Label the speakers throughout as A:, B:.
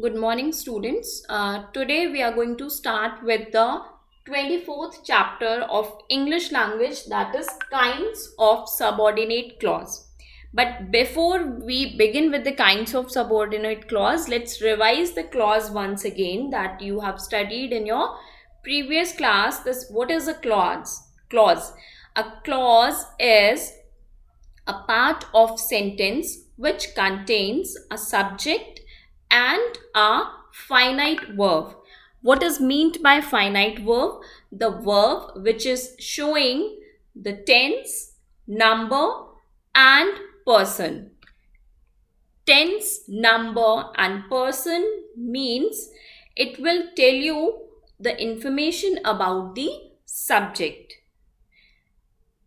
A: Good morning, students. Today we are going to start with the 24th chapter of English language, that is kinds of subordinate clause. But before we begin with the kinds of subordinate clause, let's revise the clause once again that you have studied in your previous class. This what is a clause? Clause. A clause is a part of sentence which contains a subject and a finite verb. What is meant by finite verb? The verb which is showing the tense, number and person. Tense, number and person means it will tell you the information about the subject.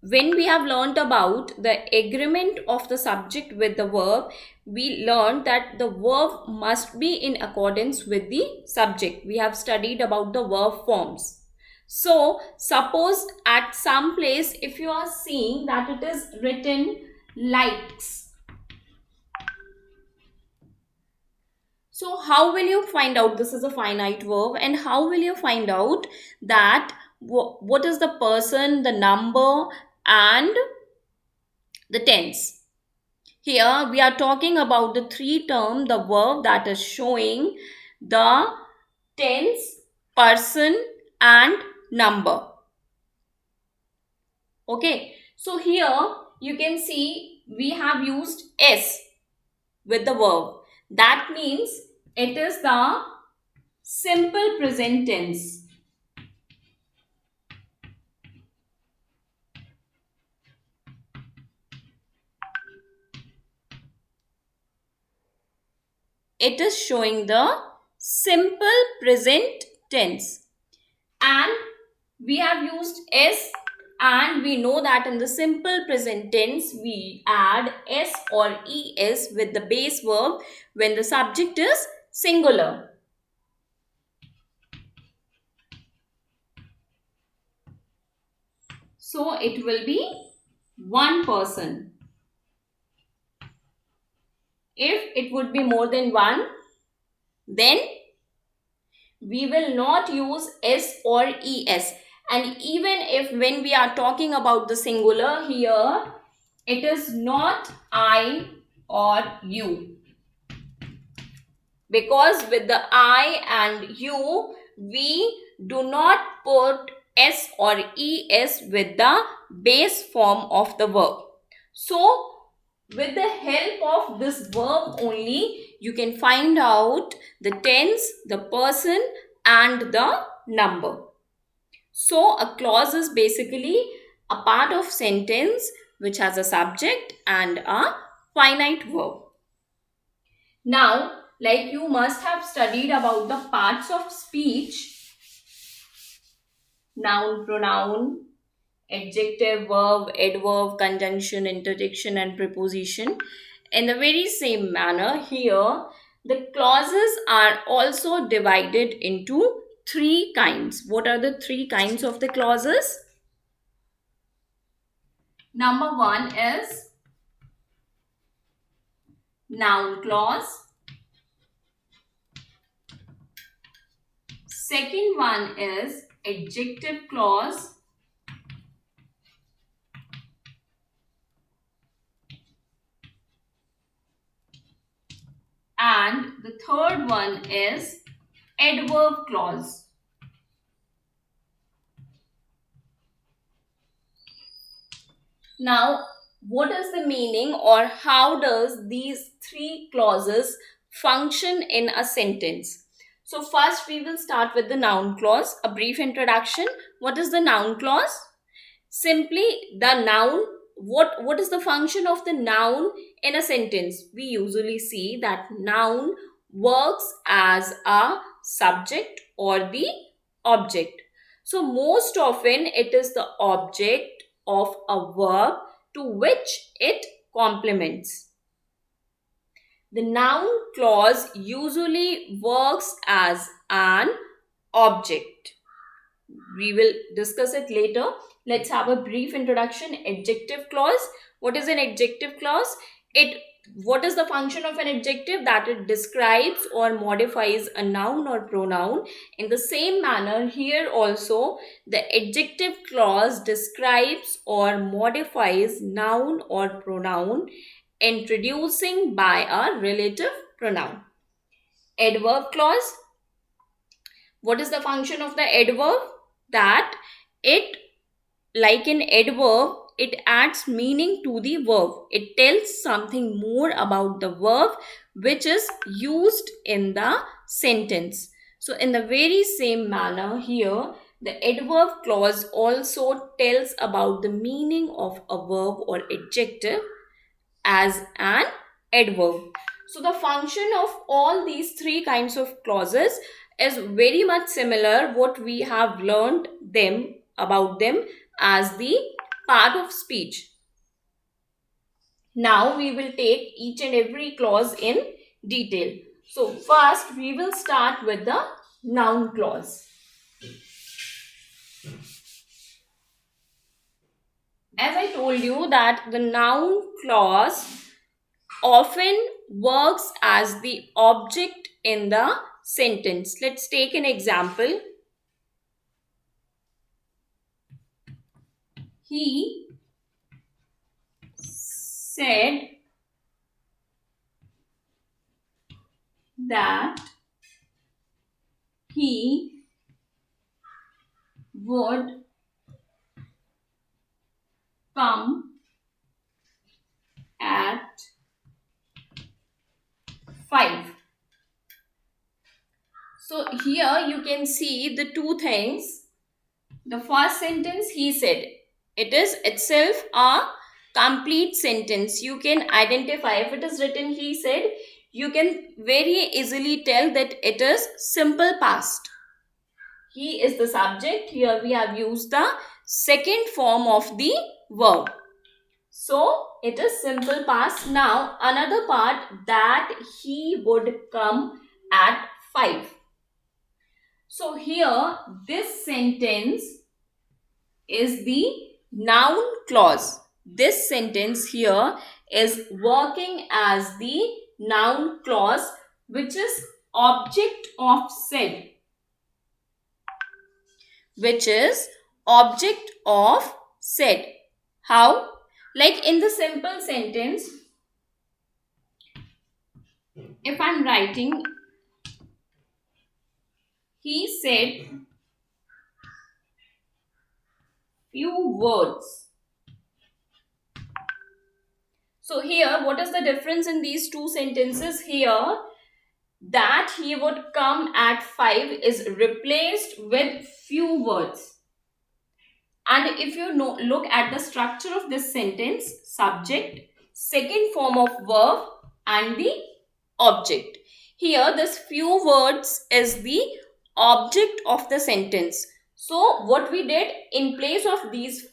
A: When we have learnt about the agreement of the subject with the verb, we learned that the verb must be in accordance with the subject. We have studied about the verb forms. So, suppose at some place, if you are seeing that it is written likes. So, how will you find out this is a finite verb, and how will you find out that what is the person, the number, and the tense? Here we are talking about the three term, the verb that is showing the tense, person and number. Okay, so here you can see we have used S with the verb. That means it is the simple present tense. It is showing the simple present tense. And we have used S, and we know that in the simple present tense we add S or ES with the base verb when the subject is singular. So it will be one person. If it would be more than one, then we will not use S or ES. And even if when we are talking about the singular here, it is not I or you. Because with the I and you, we do not put S or ES with the base form of the verb. So, with the help of this verb only, you can find out the tense, the person and the number. So, a clause is basically a part of sentence which has a subject and a finite verb. Now, like you must have studied about the parts of speech, noun, pronoun, adjective, verb, adverb, conjunction, interjection and preposition. In the very same manner here, the clauses are also divided into three kinds. What are the three kinds of the clauses? Number one is noun clause. Second one is adjective clause. And the third one is adverb clause. Now, what is the meaning or how does these three clauses function in a sentence? So first we will start with the noun clause, a brief introduction. What is the noun clause? Simply the noun. What is the function of the noun in a sentence? We usually see that noun works as a subject or the object. So most often it is the object of a verb to which it complements. The noun clause usually works as an object. We will discuss it later. Let's have a brief introduction. Adjective clause. What is an adjective clause? It What is the function of an adjective? That it describes or modifies a noun or pronoun. In the same manner, here also the adjective clause describes or modifies noun or pronoun, introducing by a relative pronoun. Adverb clause. What is the function of the adverb? That it, like an adverb, it adds meaning to the verb. It tells something more about the verb which is used in the sentence. So in the very same manner here, the adverb clause also tells about the meaning of a verb or adjective as an adverb. So the function of all these three kinds of clauses is very much similar what we have learned them about them as the part of speech. Now we will take each and every clause in detail. So first we will start with the noun clause. As I told you that the noun clause often works as the object in the sentence. Let's take an example. He said that he would come at 5. So here you can see the two things. The first sentence, he said, it is itself a complete sentence. You can identify, if it is written he said, you can very easily tell that it is simple past. He is the subject. Here we have used the second form of the verb. So it is simple past. Now another part, that he would come at 5. So here this sentence is the noun clause. This sentence here is working as the noun clause, which is object of said. Which is object of said. How? Like in the simple sentence, if I'm writing, he said few words. So here, what is the difference in these two sentences? Here, that he would come at 5 is replaced with few words. And if you look at the structure of this sentence, subject, second form of verb, and the object. Here, this few words is the object of the sentence. So, what we did, in place of these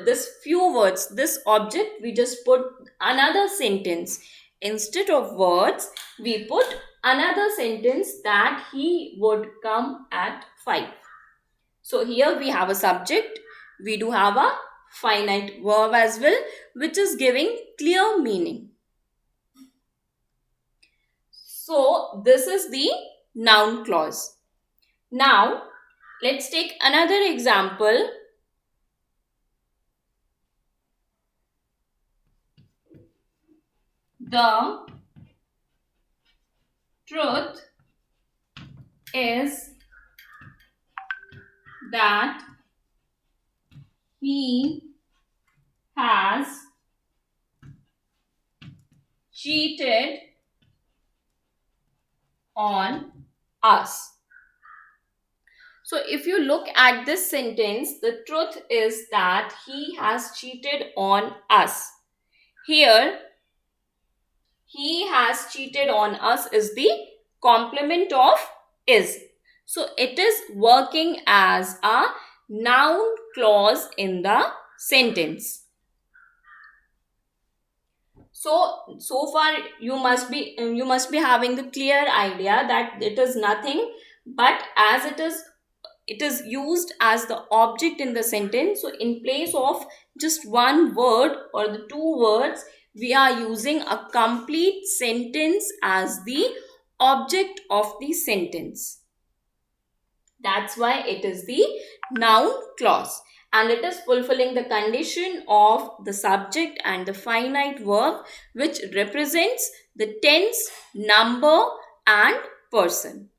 A: this few words, this object, we just put another sentence. Instead of words, we put another sentence, that he would come at 5. So, here we have a subject. We do have a finite verb as well, which is giving clear meaning. So this is the noun clause. Now let's take another example. The truth is that he has cheated on us. So if you look at this sentence, the truth is that he has cheated on us. Here, he has cheated on us is the complement of is. So it is working as a noun clause in the sentence. So far you must be having the clear idea that it is nothing but as it is used as the object in the sentence. So in place of just one word or the two words, we are using a complete sentence as the object of the sentence. That's why it is the noun clause. And it is fulfilling the condition of the subject and the finite verb, which represents the tense, number, and person.